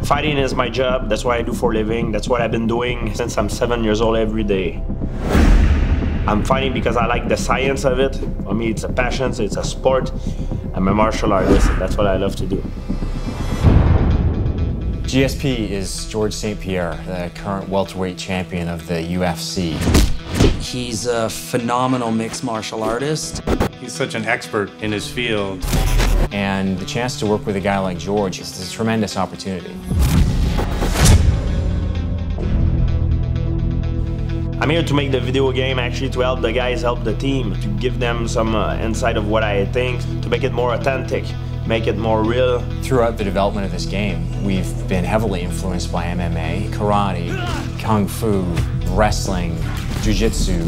Fighting is my job. That's what I do for a living. That's what I've been doing since I'm 7 years old every day. I'm fighting because I like the science of it. For me, it's a passion, it's a sport. I'm a martial artist, and that's what I love to do. GSP is Georges St-Pierre, the current welterweight champion of the UFC. He's a phenomenal mixed martial artist. He's such an expert in his field. And the chance to work with a guy like George is a tremendous opportunity. I'm here to make the video game, actually to help the guys help the team, to give them some insight of what I think, to make it more authentic, make it more real. Throughout the development of this game, we've been heavily influenced by MMA, karate, kung fu, wrestling, jiu-jitsu,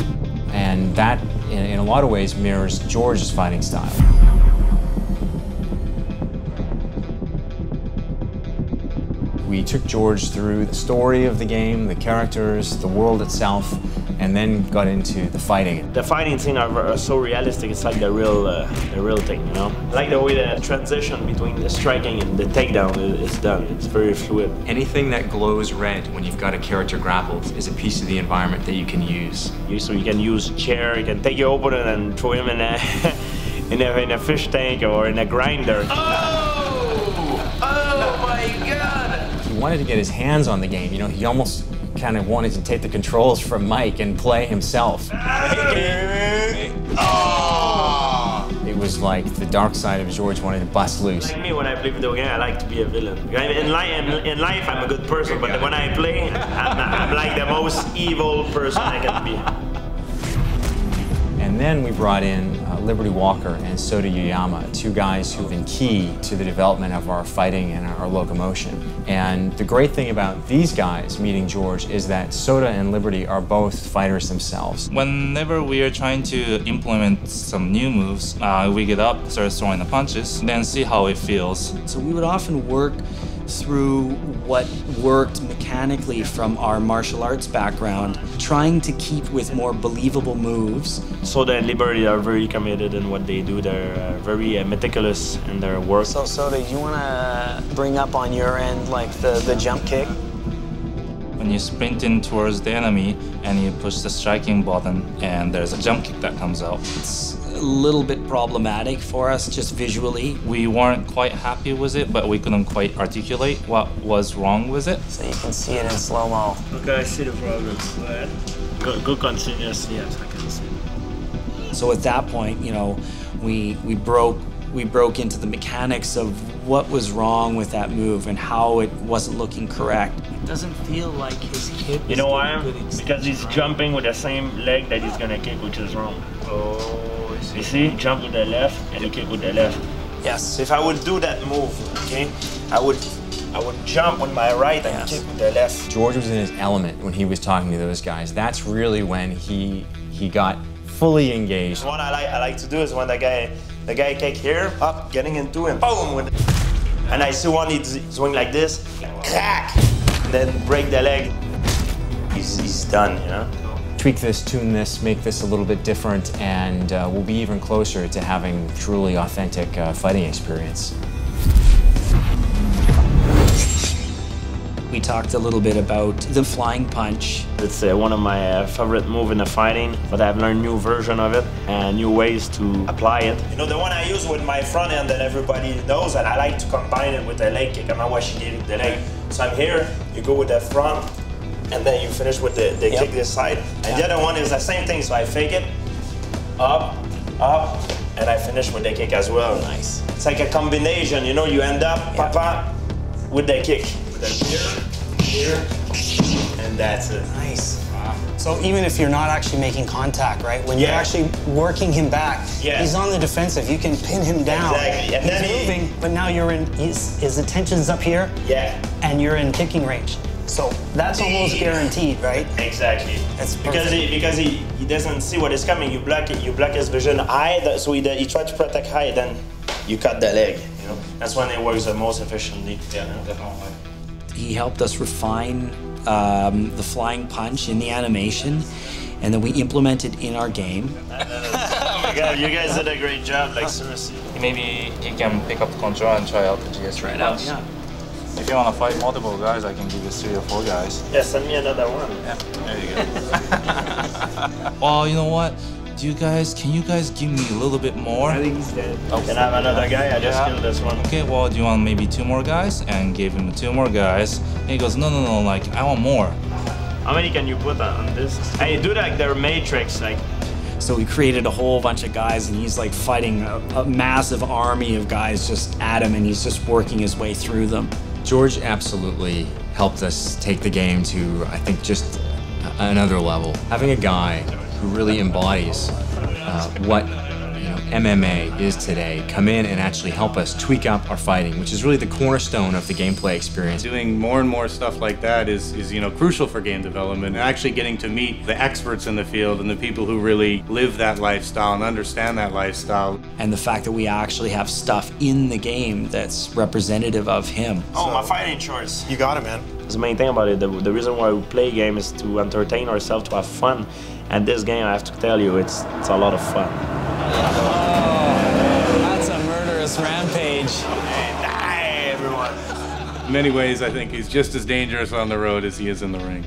and that, in a lot of ways, mirrors George's fighting style. We took George through the story of the game, the characters, the world itself, and then got into the fighting. The fighting scene are so realistic, it's like the real thing, you know? I like the way the transition between the striking and the takedown is done. It's very fluid. Anything that glows red when you've got a character grappled is a piece of the environment that you can use. So you can use chair, you can take your opponent and throw him in a, in a fish tank or in a grinder. Oh my God! He wanted to get his hands on the game, you know, he almost kind of wanted to take the controls from Mike and play himself. It was like the dark side of George wanted to bust loose. Like me, when I play video game, I like to be a villain. In life, I'm a good person, but when I play, I'm like the most evil person I can be. And then we brought in Liberty Walker and Soda Yuyama, two guys who've been key to the development of our fighting and our locomotion. And the great thing about these guys meeting George is that Soda and Liberty are both fighters themselves. Whenever we are trying to implement some new moves, we get up, start throwing the punches, then see how it feels. So we would often work through what worked mechanically from our martial arts background, trying to keep with more believable moves. Soda and Liberty are very committed in what they do. They're very meticulous in their work. So Soda, you want to bring up on your end like the jump kick? When you sprint in towards the enemy and you push the striking button and there's a jump kick that comes out. It's a little bit problematic for us just visually. We weren't quite happy with it, but we couldn't quite articulate what was wrong with it. So you can see it in slow-mo. Okay, I see the problem. Go ahead. Go continuously, yes, I can see. So at that point, you know, we broke into the mechanics of what was wrong with that move and how it wasn't looking correct. It doesn't feel like his hip. You know why? Because he's jumping with the same leg that he's gonna kick, which is wrong. Oh, you see? You jump with the left and you kick with the left. Yes. If I would do that move, okay, I would jump with my right and kick with the left. George was in his element when he was talking to those guys. That's really when he got fully engaged. What I like to do is when the guy kick here, up, getting into him, boom, and I see one he's doing like this, crack, and then break the leg. He's done, you know. Tweak this, tune this, make this a little bit different, and we'll be even closer to having truly authentic fighting experience. We talked a little bit about the flying punch. It's one of my favorite moves in the fighting, but I've learned new version of it and new ways to apply it. You know, the one I use with my front end that everybody knows, and I like to combine it with the leg kick. I'm not watching you the leg. So I'm here, you go with the front, and then you finish with the kick this side. And the other one is the same thing, so I fake it, up, and I finish with the kick as well. Nice. It's like a combination, you know, you end up, papa, with the kick. Here, and that's it. Nice. Wow. So even if you're not actually making contact, right? When you're actually working him back, he's on the defensive. You can pin him down. Exactly. And he's moving, but now you're in, his attention's up here. Yeah. And you're in kicking range. So that's almost guaranteed, right? Exactly. That's because he doesn't see what is coming. You block his vision eye, so he tries to protect eye, then you cut the leg. You know, that's when it works the most efficiently. Yeah, definitely. He helped us refine the flying punch in the animation, and then we implemented in our game. Oh my God, you guys did a great job, like seriously. Maybe he can pick up the control and try out the GS. Try it out, yeah. If you want to fight multiple guys, I can give you 3 or 4 guys. Yeah, send me another one. Yeah, there you go. Well, you know what? Can you guys give me a little bit more? I think he's dead. Oh, can I have another guy? I just killed this one. Okay, well, do you want maybe 2 more guys? And give him 2 more guys. And he goes, no, like, I want more. How many can you put on this? Hey, do like their matrix, like. So we created a whole bunch of guys, and he's like fighting a massive army of guys just at him, and he's just working his way through them. George absolutely helped us take the game to, I think, just another level. Having a guy who really embodies what MMA is today come in and actually help us tweak up our fighting, which is really the cornerstone of the gameplay experience. Doing more and more stuff like that is crucial for game development, and actually getting to meet the experts in the field and the people who really live that lifestyle and understand that lifestyle. And the fact that we actually have stuff in the game that's representative of him. Oh, my fighting shorts. You got it, man. That's the main thing about it. The reason why we play game is to entertain ourselves, to have fun. And this game, I have to tell you, it's a lot of fun. That's a murderous rampage. Hey, die, everyone. In many ways, I think he's just as dangerous on the road as he is in the ring.